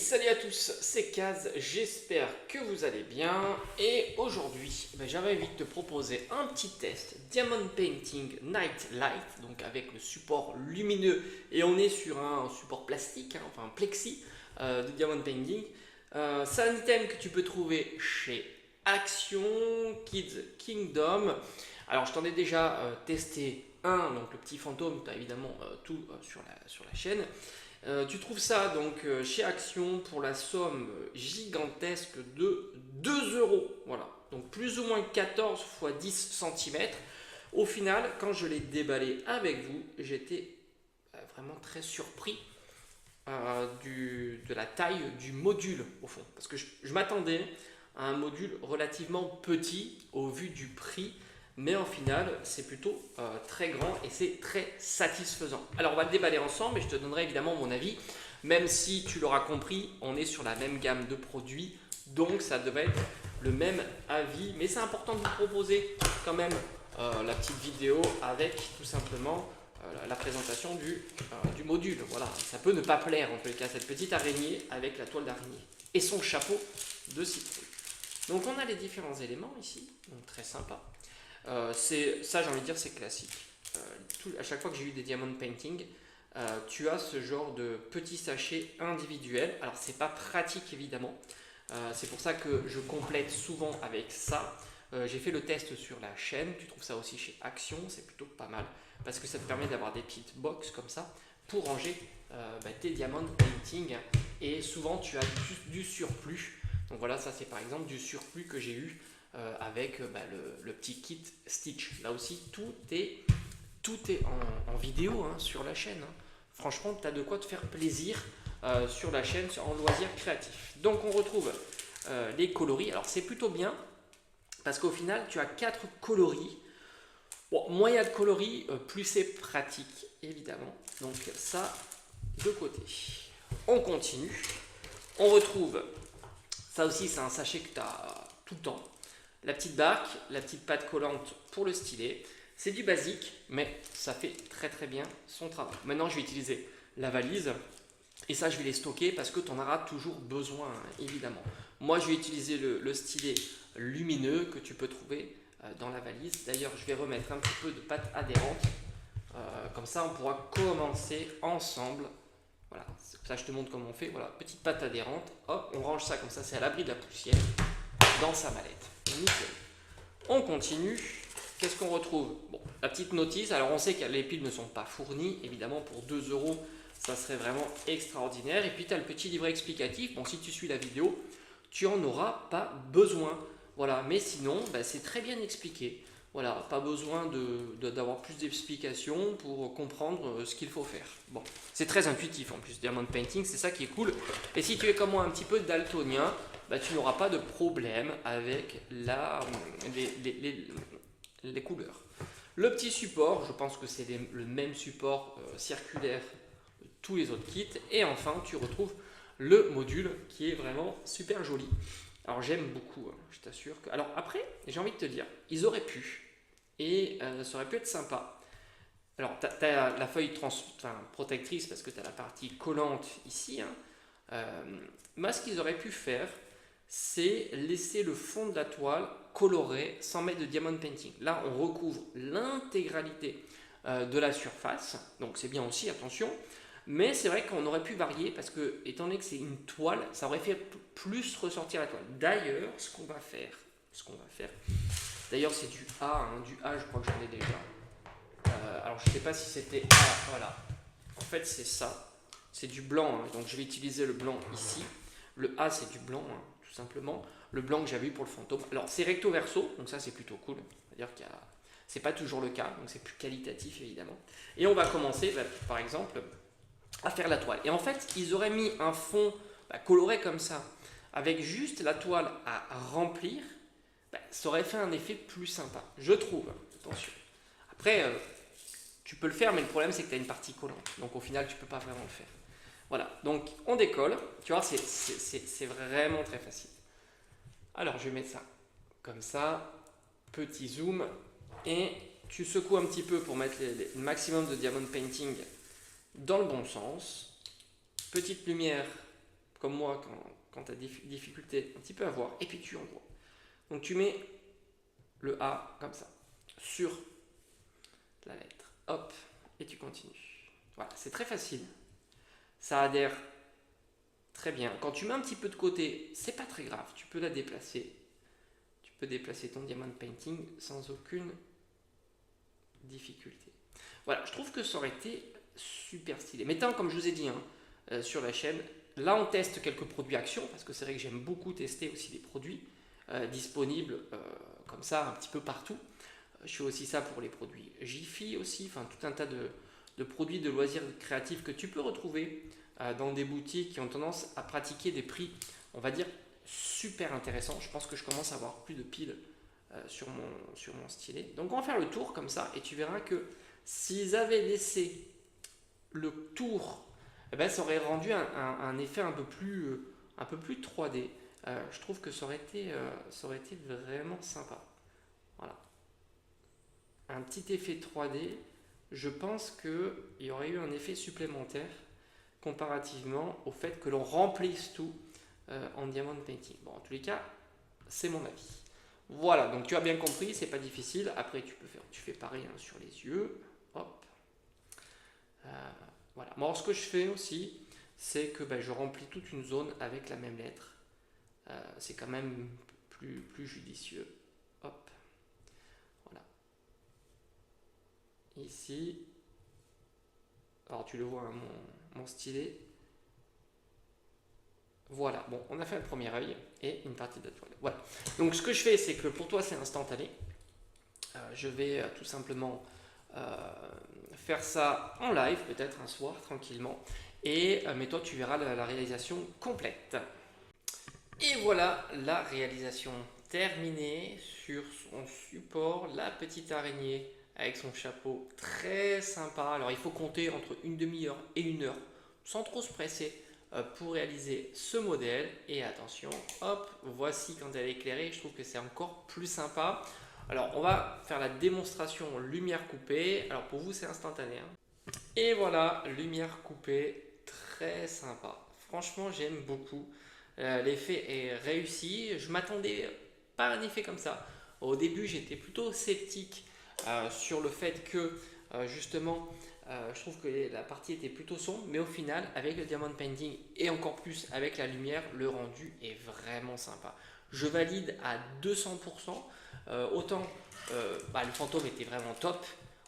Salut à tous, c'est Kaz, j'espère que vous allez bien et aujourd'hui j'avais envie de te proposer un petit test Diamond Painting Night Light, donc avec le support lumineux et on est sur un support plastique, enfin un plexi de Diamond Painting. C'est un item que tu peux trouver chez Action, Kids Kingdom. Alors je t'en ai déjà testé un, donc le petit fantôme, tu as évidemment tout sur la chaîne. Tu trouves ça donc chez Action pour la somme gigantesque de 2 €. Voilà, donc plus ou moins 14 x 10 cm. Au final, quand je l'ai déballé avec vous, j'étais vraiment très surpris de la taille du module au fond. Parce que je m'attendais à un module relativement petit au vu du prix. Mais en final, c'est plutôt très grand et c'est très satisfaisant. Alors, on va le déballer ensemble et je te donnerai évidemment mon avis. Même si tu l'auras compris, on est sur la même gamme de produits. Donc, ça devait être le même avis. Mais c'est important de vous proposer quand même la petite vidéo avec tout simplement la présentation du module. Voilà, ça peut ne pas plaire en tout cas, cette petite araignée avec la toile d'araignée et son chapeau de citrouille. Donc, on a les différents éléments ici. Donc, très sympa. Ça, j'ai envie de dire, c'est classique. À chaque fois que j'ai eu des diamond painting, tu as ce genre de petits sachets individuels. Alors, c'est pas pratique évidemment. C'est pour ça que je complète souvent avec ça. J'ai fait le test sur la chaîne. Tu trouves ça aussi chez Action. C'est plutôt pas mal parce que ça te permet d'avoir des petites box comme ça pour ranger tes diamond painting. Et souvent, tu as du surplus. Donc voilà, ça c'est par exemple du surplus que j'ai eu. Avec le petit kit Stitch. Là aussi, tout est en vidéo sur la chaîne. Franchement, tu as de quoi te faire plaisir sur la chaîne en loisirs créatifs. Donc, on retrouve les coloris. Alors, c'est plutôt bien parce qu'au final, tu as 4 coloris. Bon, moins il y a de coloris, plus c'est pratique, évidemment. Donc, ça, de côté. On continue. On retrouve, ça aussi, c'est un sachet que tu as tout le temps. La petite barque, la petite pâte collante pour le stylet. C'est du basique, mais ça fait très très bien son travail. Maintenant, je vais utiliser la valise. Et ça, je vais les stocker parce que tu en auras toujours besoin, évidemment. Moi, je vais utiliser le stylet lumineux que tu peux trouver dans la valise. D'ailleurs, je vais remettre un petit peu de pâte adhérente. Comme ça, on pourra commencer ensemble. Voilà, ça, je te montre comment on fait. Voilà, petite pâte adhérente. Hop, on range ça comme ça, c'est à l'abri de la poussière dans sa mallette. Nickel. On continue. Qu'est-ce qu'on retrouve? Bon, la petite notice. Alors, on sait que les piles ne sont pas fournies. Évidemment, pour 2 €, ça serait vraiment extraordinaire. Et puis, tu as le petit livret explicatif. Bon, si tu suis la vidéo, tu n'en auras pas besoin. Voilà. Mais sinon, c'est très bien expliqué. Voilà, pas besoin d'avoir plus d'explications pour comprendre ce qu'il faut faire. Bon, c'est très intuitif en plus, Diamond Painting, c'est ça qui est cool. Et si tu es comme moi un petit peu daltonien, tu n'auras pas de problème avec les couleurs. Le petit support, je pense que c'est le même support circulaire de tous les autres kits. Et enfin, tu retrouves le module qui est vraiment super joli. Alors j'aime beaucoup, je t'assure que... Alors après, j'ai envie de te dire, ils auraient pu, et ça aurait pu être sympa. Alors tu as la feuille protectrice parce que tu as la partie collante ici. Moi, ce qu'ils auraient pu faire, c'est laisser le fond de la toile coloré sans mettre de diamond painting. Là, on recouvre l'intégralité de la surface, donc c'est bien aussi, attention. Mais c'est vrai qu'on aurait pu varier parce que, étant donné que c'est une toile, ça aurait fait plus ressortir la toile. D'ailleurs, ce qu'on va faire, d'ailleurs c'est du A, du A, je crois que j'en ai déjà. Alors je ne sais pas si c'était A, voilà. En fait c'est ça, c'est du blanc, donc je vais utiliser le blanc ici. Le A c'est du blanc, tout simplement. Le blanc que j'avais eu pour le fantôme. Alors c'est recto verso, donc ça c'est plutôt cool. C'est-à-dire qu'il y a, c'est pas toujours le cas, donc c'est plus qualitatif évidemment. Et on va commencer, par exemple, à faire la toile. Et en fait, ils auraient mis un fond coloré comme ça, avec juste la toile à remplir, ça aurait fait un effet plus sympa, je trouve. Attention. Après, tu peux le faire, mais le problème c'est que tu as une partie collante. Donc au final, tu peux pas vraiment le faire. Voilà, donc on décolle. Tu vois, c'est vraiment très facile. Alors, je vais mettre ça comme ça. Petit zoom. Et tu secoues un petit peu pour mettre le maximum de diamond painting dans le bon sens. Petite lumière comme moi quand tu as des difficultés un petit peu à voir, et puis tu envoies. Donc tu mets le A comme ça, sur la lettre, hop, et tu continues. Voilà, c'est très facile, ça adhère très bien. Quand tu mets un petit peu de côté, c'est pas très grave, tu peux la déplacer. Tu peux déplacer ton diamond painting sans aucune difficulté. Voilà, je trouve que ça aurait été super stylé. Maintenant, comme je vous ai dit sur la chaîne, là on teste quelques produits Action, parce que c'est vrai que j'aime beaucoup tester aussi des produits disponibles comme ça un petit peu partout. Je fais aussi ça pour les produits Jiffy aussi, enfin tout un tas de produits de loisirs créatifs que tu peux retrouver dans des boutiques qui ont tendance à pratiquer des prix, on va dire, super intéressants. Je pense que je commence à avoir plus de piles sur mon stylet. Donc on va faire le tour comme ça et tu verras que s'ils avaient laissé le tour, eh ben, ça aurait rendu un effet un peu plus 3D. Je trouve que ça aurait été vraiment sympa. Voilà. Un petit effet 3D, je pense qu'il y aurait eu un effet supplémentaire comparativement au fait que l'on remplisse tout en diamond painting. Bon, en tous les cas, c'est mon avis. Voilà, donc tu as bien compris, c'est pas difficile. Après, tu fais pareil sur les yeux. Hop. Voilà. Moi, ce que je fais aussi, c'est que je remplis toute une zone avec la même lettre. C'est quand même plus judicieux. Hop. Voilà. Ici. Alors, tu le vois, hein, mon stylet. Voilà, bon, on a fait le premier œil et une partie de la toile. Voilà. Donc, ce que je fais, c'est que pour toi, c'est instantané. Je vais tout simplement faire ça en live, peut-être un soir, tranquillement. Mais toi, tu verras la réalisation complète. Et voilà la réalisation terminée sur son support. La petite araignée avec son chapeau très sympa. Alors, il faut compter entre une demi-heure et une heure, sans trop se presser, pour réaliser ce modèle. Et attention, hop, voici quand elle est éclairée. Je trouve que c'est encore plus sympa. Alors, on va faire la démonstration lumière coupée. Alors, pour vous, c'est instantané, hein. Et voilà, lumière coupée, très sympa. Franchement, j'aime beaucoup. L'effet est réussi. Je m'attendais pas à un effet comme ça. Au début, j'étais plutôt sceptique sur le fait que, justement, je trouve que la partie était plutôt sombre. Mais au final, avec le diamond painting et encore plus avec la lumière, le rendu est vraiment sympa. Je valide à 200%. Autant le fantôme était vraiment top,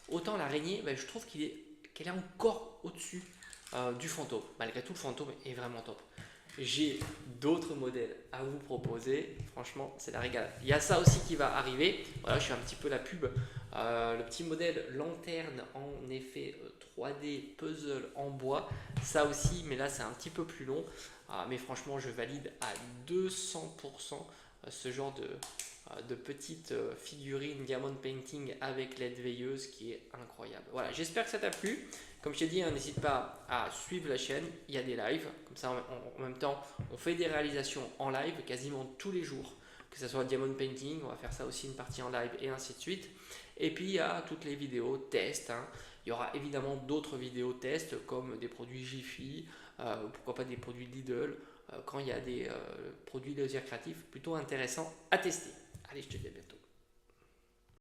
autant l'araignée, je trouve qu'elle est encore au-dessus du fantôme. Malgré tout, le fantôme est vraiment top. J'ai d'autres modèles à vous proposer. Franchement, c'est la régale. Il y a ça aussi qui va arriver. Voilà, je suis un petit peu la pub. Le petit modèle lanterne en effet 3D puzzle en bois. Ça aussi, mais là, c'est un petit peu plus long. Mais franchement, je valide à 200% ce genre de petites figurines diamond painting avec LED veilleuse qui est incroyable. Voilà, j'espère que ça t'a plu. Comme je t'ai dit, n'hésite pas à suivre la chaîne, il y a des lives, comme ça en même temps on fait des réalisations en live quasiment tous les jours, que ce soit diamond painting, on va faire ça aussi une partie en live et ainsi de suite. Et puis il y a toutes les vidéos tests, hein. Il y aura évidemment d'autres vidéos tests comme des produits Jiffy, pourquoi pas des produits Lidl, quand il y a des produits loisirs créatifs plutôt intéressants à tester. Allez, je te dis à bientôt.